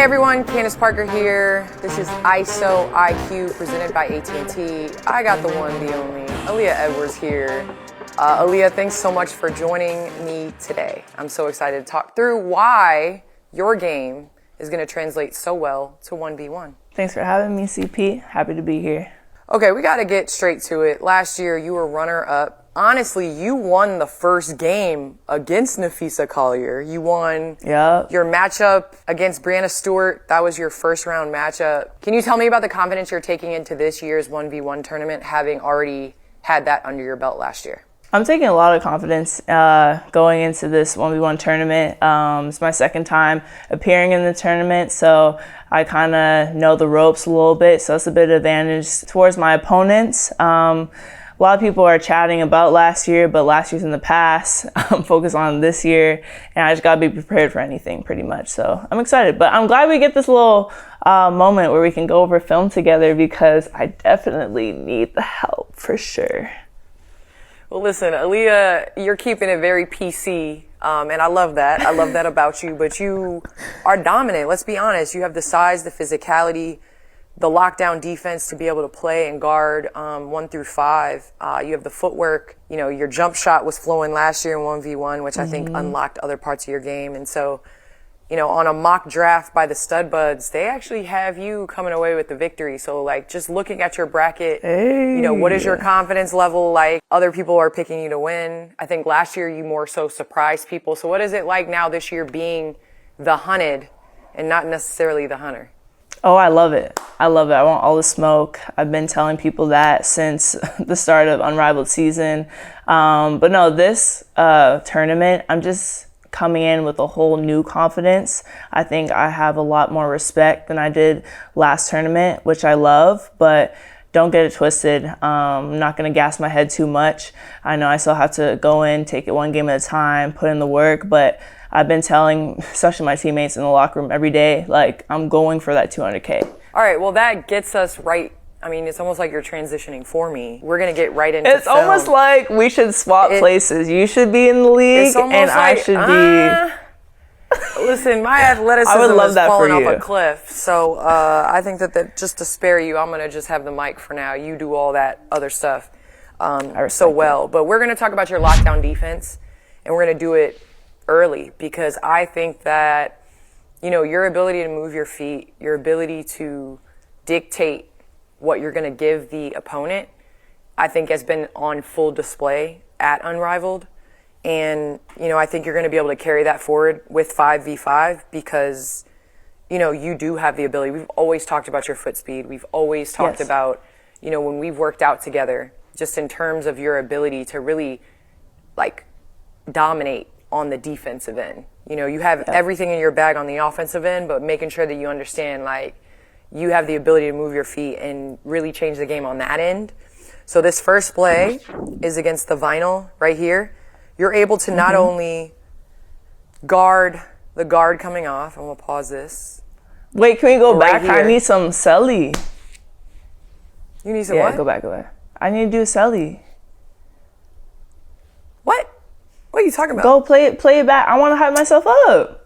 everyone, Candace Parker here. This is ISO IQ presented by AT&T. I got the one, the only, Aaliyah Edwards here. Aaliyah, thanks so much for joining me today. I'm so excited to talk through why your game is going to translate so well to 1v1. Thanks for having me, CP. Happy to be here. Okay, we got to get straight to it. Last year, you were runner-up. Honestly, you won the first game against Nafisa Collier. You won your matchup against Brianna Stewart. That was your first round matchup. Can you tell me about the confidence you're taking into this year's 1v1 tournament, having already had that under your belt last year? I'm taking a lot of confidence going into this 1v1 tournament. It's my second time appearing in the tournament, so I kind of know the ropes a little bit, so that's a bit of advantage towards my opponents. A lot of people are chatting about last year, but last year's in the past. I'm focused on this year, and I just gotta be prepared for anything pretty much. So I'm excited, but I'm glad we get this little moment where we can go over film together because I definitely need the help for sure. Well, listen, Aaliyah, you're keeping it very PC, and I love that. I love that about you, but you are dominant. Let's be honest. You have the size, the physicality, the lockdown defense to be able to play and guard 1 through 5. You have the footwork. You know, your jump shot was flowing last year in 1v1, which I think unlocked other parts of your game. And so, you know, on a mock draft by the Stud Buds, they actually have you coming away with the victory. So, like, just looking at your bracket, you know, what is your confidence level like? Other people are picking you to win. I think last year you more so surprised people. So what is it like now this year being the hunted and not necessarily the hunter? Oh, I love it. I love it. I want all the smoke. I've been telling people that since the start of Unrivaled season. But no, this tournament, I'm just coming in with a whole new confidence. I think I have a lot more respect than I did last tournament, which I love, but don't get it twisted. I'm not going to gas my head too much. I know I still have to go in, take it one game at a time, put in the work, but I've been telling, especially my teammates in the locker room every day, like, I'm going for that 200K. All right, well, that gets us right. I mean, it's almost like you're transitioning for me. We're going to get right into It's film. Almost like we should swap places. You should be in the league, and I should be. Listen, my athleticism is falling off a cliff. So I think that just to spare you, I'm going to just have the mic for now. You do all that other stuff so well. But we're going to talk about your lockdown defense, and we're going to do it early because I think that, you know, your ability to move your feet, your ability to dictate what you're going to give the opponent, I think has been on full display at Unrivaled. And, you know, I think you're going to be able to carry that forward with 5v5 because, you know, you do have the ability. We've always talked about your foot speed. We've always talked about, you know, when we've worked out together, just in terms of your ability to really, like, dominate on the defensive end. You know, you have everything in your bag on the offensive end, but making sure that you understand, like, you have the ability to move your feet and really change the game on that end. So this first play is against the vinyl right here. You're able to not only guard the guard coming off. I'm going to pause this. Wait, can we go back? Here. I need some celly. You need some what? Yeah, go back. I need to do a celly. What? What are you talking about? Go play it back. I want to hype myself up.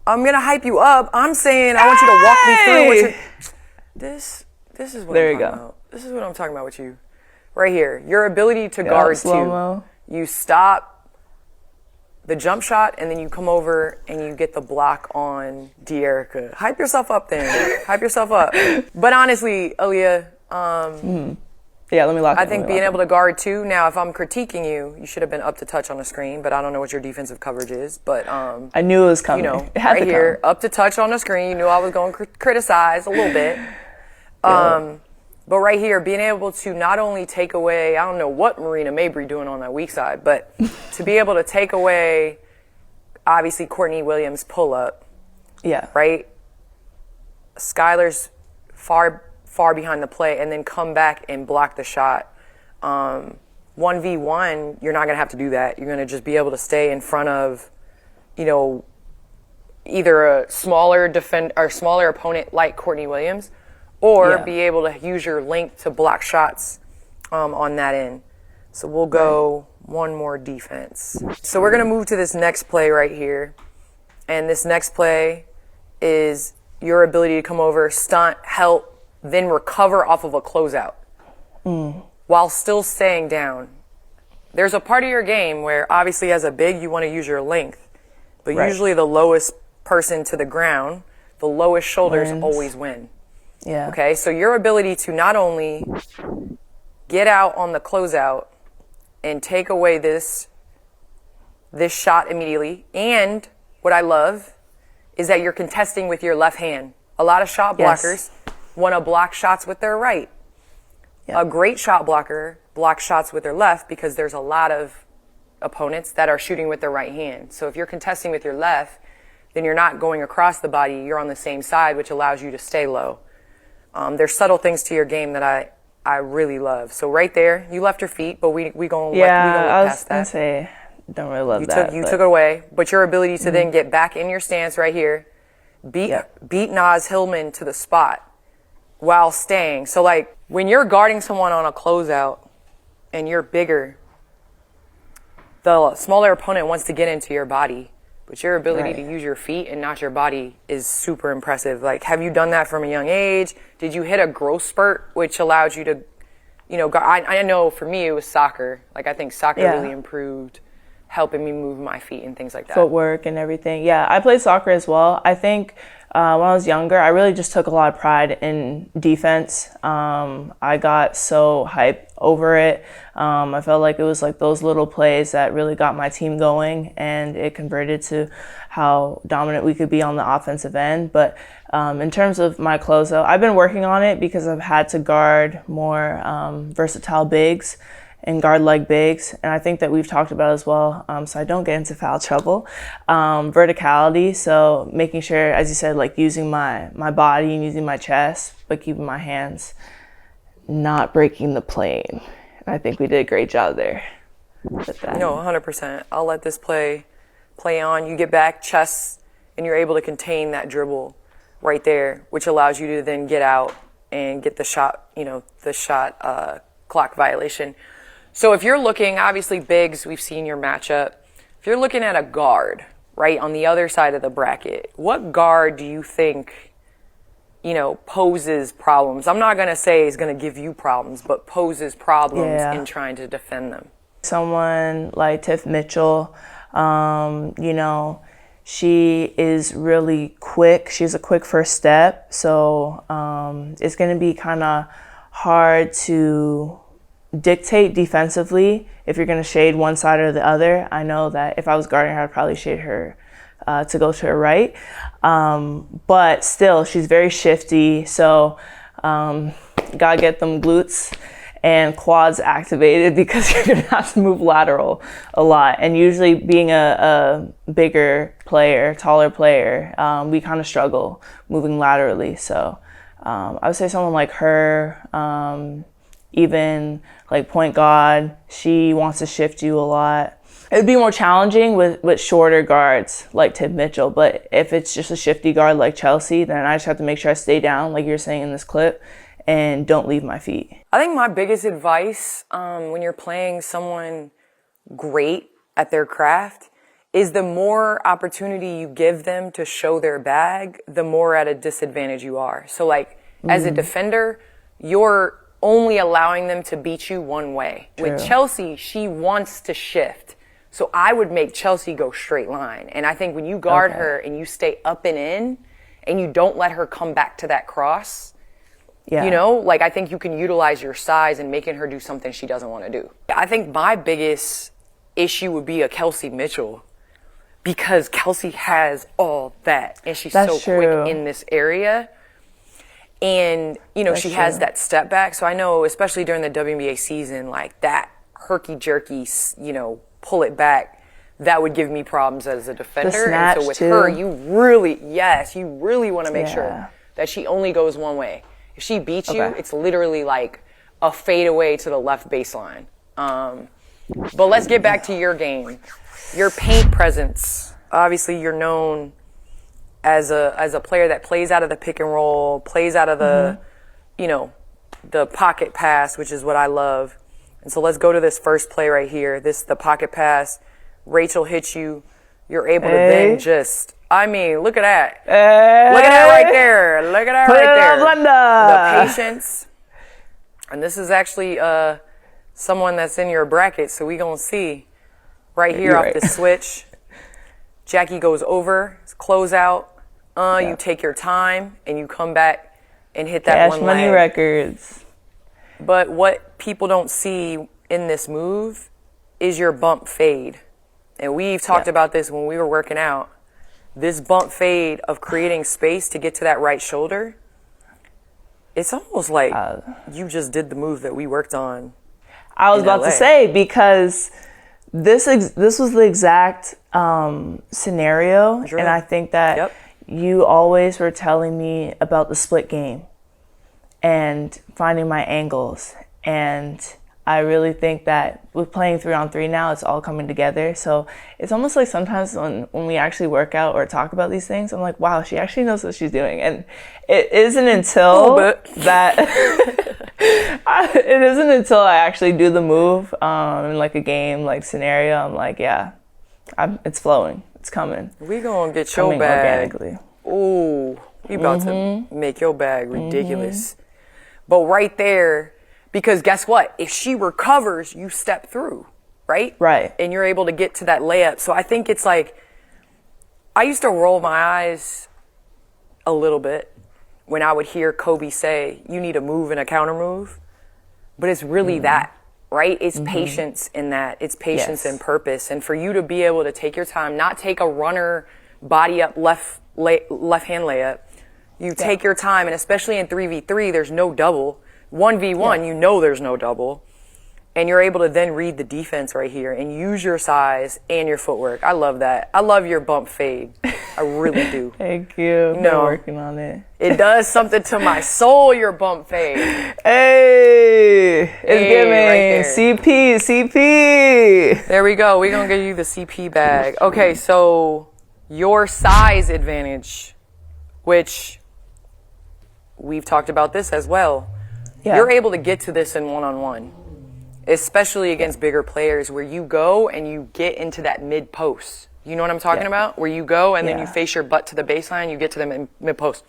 I'm going to hype you up. I'm saying I want you to walk me through what you're... This is what I'm talking about. This is what I'm talking about with you. Right here. Your ability to guard slow-mo. You stop the jump shot and then you come over and you get the block on De'Erica. Hype yourself up then. Hype yourself up. But honestly, Aaliyah, yeah, let me lock I think being able to guard too. Now, if I'm critiquing you, you should have been up to touch on the screen, but I don't know what your defensive coverage is. But I knew it was coming. You know, right here, up to touch on the screen. You knew I was going to criticize a little bit. But right here, being able to not only take away, I don't know what Marina Mabry doing on that weak side, but to be able to take away, obviously, Courtney Williams' pull-up. Yeah. Right? Skylar's far behind the play and then come back and block the shot. 1v1, you're not going to have to do that. You're going to just be able to stay in front of, you know, either a smaller opponent like Courtney Williams or be able to use your length to block shots on that end. So we'll go one more defense. So we're going to move to this next play right here. And this next play is, your ability to come over, stunt, help, then recover off of a closeout while still staying down. There's a part of your game where obviously as a big, you want to use your length, but usually the lowest person to the ground, the lowest shoulders always win. Yeah. Okay, so your ability to not only get out on the closeout and take away this shot immediately, and what I love is that you're contesting with your left hand. A lot of shot blockers want to block shots with their right. Yep. A great shot blocker blocks shots with their left because there's a lot of opponents that are shooting with their right hand. So if you're contesting with your left, then you're not going across the body, you're on the same side, which allows you to stay low. There's subtle things to your game that I really love. So right there, you left your feet, but we gonna look past that. I was gonna say, don't really love that. You took it away, but your ability to then get back in your stance right here, beat Naz Hillman to the spot while staying. So like when you're guarding someone on a closeout and you're bigger, the smaller opponent wants to get into your body, but your ability to use your feet and not your body is super impressive. Like, have you done that from a young age? Did you hit a growth spurt, which allowed you to, I know for me it was soccer. Like, I think soccer really improved helping me move my feet and things like that. Footwork and everything. Yeah, I played soccer as well. I think when I was younger, I really just took a lot of pride in defense. I got so hyped over it. I felt like it was like those little plays that really got my team going, and it converted to how dominant we could be on the offensive end. But in terms of my closeout, I've been working on it because I've had to guard more versatile bigs and guard leg bigs, and I think that we've talked about as well, so I don't get into foul trouble. Verticality, so making sure, as you said, like using my body and using my chest, but keeping my hands not breaking the plane. And I think we did a great job there with that. No, 100%. I'll let this play on. You get back, chest, and you're able to contain that dribble right there, which allows you to then get out and get the shot, clock violation. So if you're looking, obviously bigs, we've seen your matchup. If you're looking at a guard, right, on the other side of the bracket, what guard do you think, poses problems? I'm not going to say is going to give you problems, but poses problems in trying to defend them. Someone like Tiff Mitchell, she is really quick. She's a quick first step. So it's going to be kind of hard to dictate defensively if you're going to shade one side or the other. I know that if I was guarding her, I'd probably shade her to go to her right. But still, she's very shifty. So gotta get them glutes and quads activated because you're going to have to move lateral a lot. And usually being a bigger player, taller player, we kind of struggle moving laterally. So I would say someone like her, even like point guard, she wants to shift you a lot. It would be more challenging with shorter guards like Tiff Mitchell, but if it's just a shifty guard like Chelsea, then I just have to make sure I stay down, like you're saying in this clip, and don't leave my feet. I think my biggest advice when you're playing someone great at their craft is the more opportunity you give them to show their bag, the more at a disadvantage you are. So like as a defender, you're only allowing them to beat you one way. True. With Chelsea, she wants to shift. So I would make Chelsea go straight line. And I think when you guard her and you stay up and in and you don't let her come back to that cross, I think you can utilize your size in making her do something she doesn't want to do. I think my biggest issue would be a Kelsey Mitchell because Kelsey has all that and she's so quick in this area. And, she has that step back. So I know, especially during the WNBA season, like that herky-jerky, pull it back, that would give me problems as a defender. And so with her, you really want to make sure that she only goes one way. If she beats you, it's literally like a fadeaway to the left baseline. But let's get back to your game. Your paint presence. Obviously, you're known as a player that plays out of the pick and roll, plays out of the, the pocket pass, which is what I love. And so let's go to this first play right here. The pocket pass. Rachel hits you. You're able to then look at that. Look at that right there. that Put right it in there. a blender. The patience. And this is actually someone that's in your bracket, so we gonna see right here off the switch. Jackie goes over, close out. You take your time and you come back and hit that Cash one Money leg. Records. But what people don't see in this move is your bump fade. And we've talked about this when we were working out. This bump fade of creating space to get to that right shoulder, it's almost like you just did the move that we worked on. I was about to say, because this was the exact scenario, and I think that you always were telling me about the split game and finding my angles, and I really think that with playing 3-on-3 now, it's all coming together. So it's almost like sometimes when we actually work out or talk about these things, I'm like, wow, she actually knows what she's doing. And it isn't until I actually do the move in like a game like scenario, I'm like, it's flowing, it's coming. We gonna get your bag organically. Ooh, we about to make your bag ridiculous. But right there, because guess what? If she recovers, you step through, right? Right. And you're able to get to that layup. So I think it's like, I used to roll my eyes a little bit when I would hear Kobe say, you need a move and a counter move. But it's really that, right? It's patience in that. It's patience and purpose. And for you to be able to take your time, not take a runner body up left hand layup. You take your time, and especially in 3v3, there's no double. 1v1, you know there's no double. And you're able to then read the defense right here and use your size and your footwork. I love that. I love your bump fade. I really do. Thank you. Been working on it. It does something to my soul, your bump fade. Hey, it's giving. Right CP. There we go. We're going to give you the CP bag. Okay, so your size advantage, which we've talked about this as well. Yeah. You're able to get to this in one-on-one, especially against bigger players, where you go and you get into that mid-post. You know what I'm talking about? Where you go and then you face your butt to the baseline, you get to the mid-post.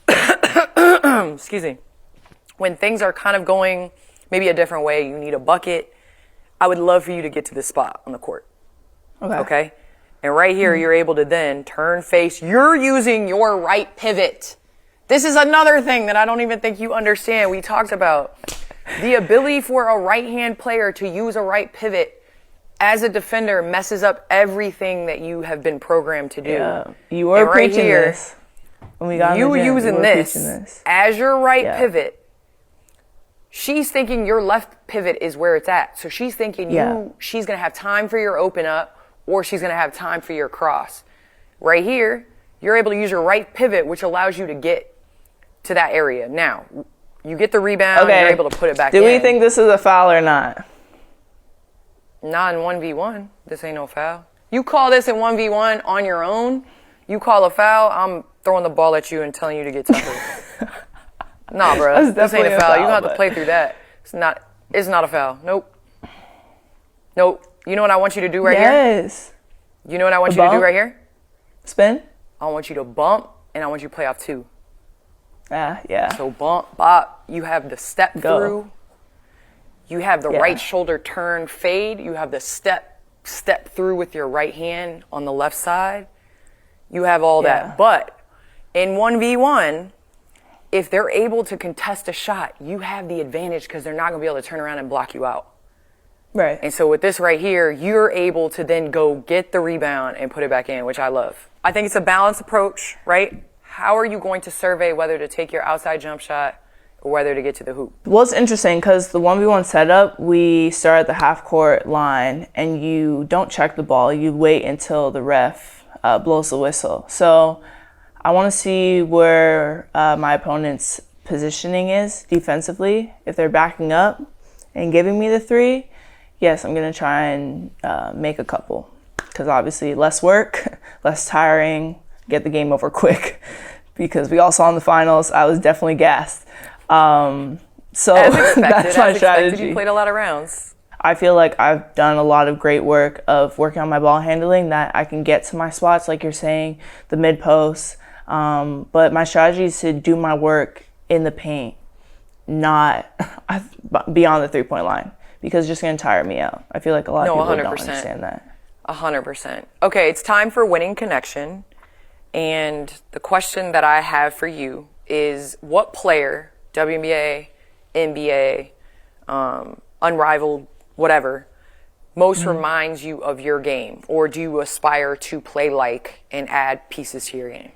Excuse me. When things are kind of going maybe a different way, you need a bucket, I would love for you to get to this spot on the court. Okay? And right here, you're able to then turn face. You're using your right pivot. This is another thing that I don't even think you understand. We talked about the ability for a right-hand player to use a right pivot as a defender messes up everything that you have been programmed to do. Yeah. You were preaching this. When we got you using this as your right pivot. She's thinking your left pivot is where it's at. So she's thinking she's going to have time for your open up, or she's going to have time for your cross. Right here, you're able to use your right pivot, which allows you to get to that area. Now, you get the rebound, you're able to put it back in. Do we think this is a foul or not? Not in 1v1. This ain't no foul. You call this in 1v1 on your own, you call a foul, I'm throwing the ball at you and telling you to get tougher. Nah, bro. This ain't a foul. You don't have to play through that. It's not a foul. Nope. You know what I want you to do right here? Yes. You know what I want you to do right here? Spin? I want you to bump, and I want you to play off 2. Yeah. So bump, bop. You have the step through. You have the right shoulder turn fade. You have the step through with your right hand on the left side. You have all that. But in 1v1, if they're able to contest a shot, you have the advantage because they're not going to be able to turn around and block you out. Right. And so with this right here, you're able to then go get the rebound and put it back in, which I love. I think it's a balanced approach, right? How are you going to survey whether to take your outside jump shot or whether to get to the hoop? Well, it's interesting because the 1v1 setup, we start at the half-court line and you don't check the ball. You wait until the ref blows the whistle. So I want to see where my opponent's positioning is defensively. If they're backing up and giving me the 3, yes, I'm going to try and make a couple. Because obviously less work, less tiring, get the game over quick. Because we all saw in the finals, I was definitely gassed. So that's my strategy. You played a lot of rounds. I feel like I've done a lot of great work of working on my ball handling, that I can get to my spots, like you're saying, the mid-post, But my strategy is to do my work in the paint, not beyond the 3-point line, because it's just going to tire me out. I feel like a lot of people 100%. don't understand that. 100%. Okay, it's time for winning connection. And the question that I have for you is, what player, WNBA, NBA, Unrivaled, whatever, most reminds you of your game? Or do you aspire to play like and add pieces to your game?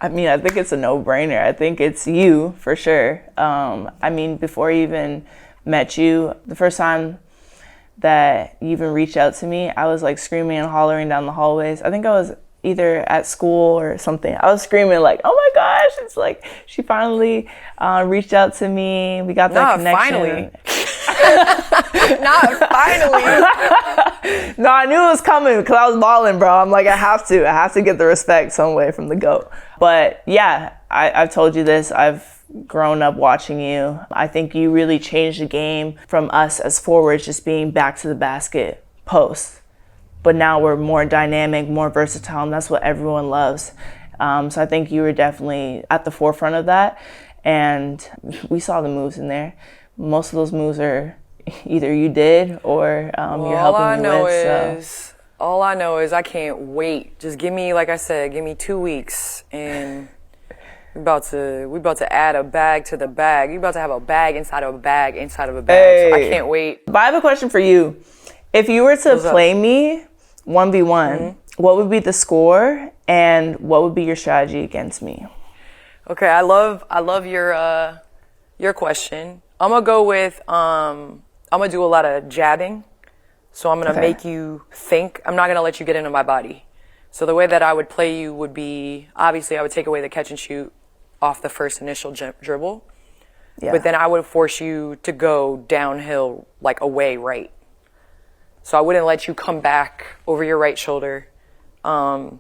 I mean, I think it's a no-brainer. I think it's you, for sure. I mean, before I even met you, the first time that you even reached out to me, I was like screaming and hollering down the hallways. I think I was either at school or something. I was screaming like, oh my gosh, it's like she finally reached out to me. We got that connection. Finally. Not finally. No, I knew it was coming because I was balling, bro. I'm like, I have to get the respect some way from the GOAT. But yeah, I've told you this. I've grown up watching you. I think you really changed the game from us as forwards just being back to the basket post. But now we're more dynamic, more versatile, and that's what everyone loves. So I think you were definitely at the forefront of that. And we saw the moves in there. Most of those moves are either you did or you're helping me with. All I know is I can't wait. Just give me, like I said, give me 2 weeks, and we about to add a bag to the bag. We about to have a bag inside of a bag inside of a bag. Hey. So I can't wait. But I have a question for you. If you were to play me 1v1, what would be the score and what would be your strategy against me? Okay, I love your question. I'm gonna go with I'm gonna do a lot of jabbing. So I'm gonna make you think. I'm not gonna let you get into my body. So the way that I would play you would be, obviously I would take away the catch and shoot off the first initial dribble. Yeah. But then I would force you to go downhill, like away right. So I wouldn't let you come back over your right shoulder. And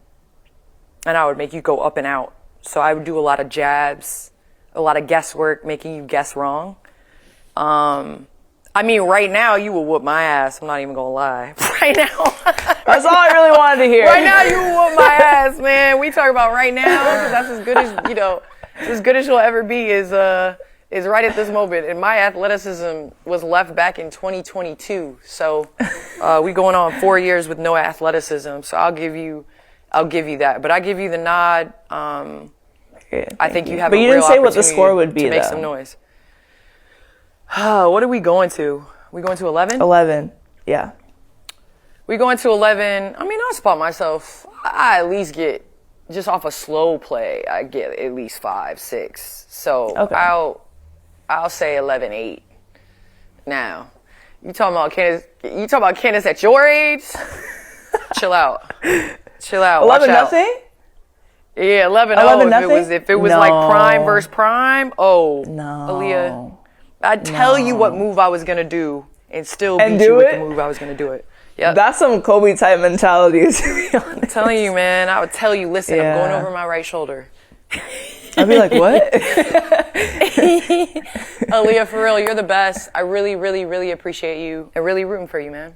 I would make you go up and out. So I would do a lot of jabs, a lot of guesswork, making you guess wrong. I mean, right now you will whoop my ass. I'm not even gonna lie. Right now. That's all I really wanted to hear. Right now you will whoop my ass, man. We talk about right now, because that's as good as, as good as you'll ever be is right at this moment. And my athleticism was left back in 2022. So we going on 4 years with no athleticism. So I'll give you that. But I give you the nod. I think you have a real opportunity. But you didn't say what the score would be, to make some noise. What are we going to? We going to 11? 11, yeah. We going to 11. I mean, I'll spot myself. I at least get, just off a slow play, I get at least 5, 6. So okay. I'll say 11-8. Now, you talking about Candace at your age? Chill out. 11-0? Yeah, 11-0. If it was like prime versus prime, no. Aaliyah, I'd tell you what move I was gonna do and still beat you with the move I was gonna do it. Yep. That's some Kobe type mentality, to be honest. I'm telling you, man. I would tell you, listen, I'm going over my right shoulder. I'd be like, what? Aaliyah, for real, you're the best. I really, really, really appreciate you. I'm really rooting for you, man.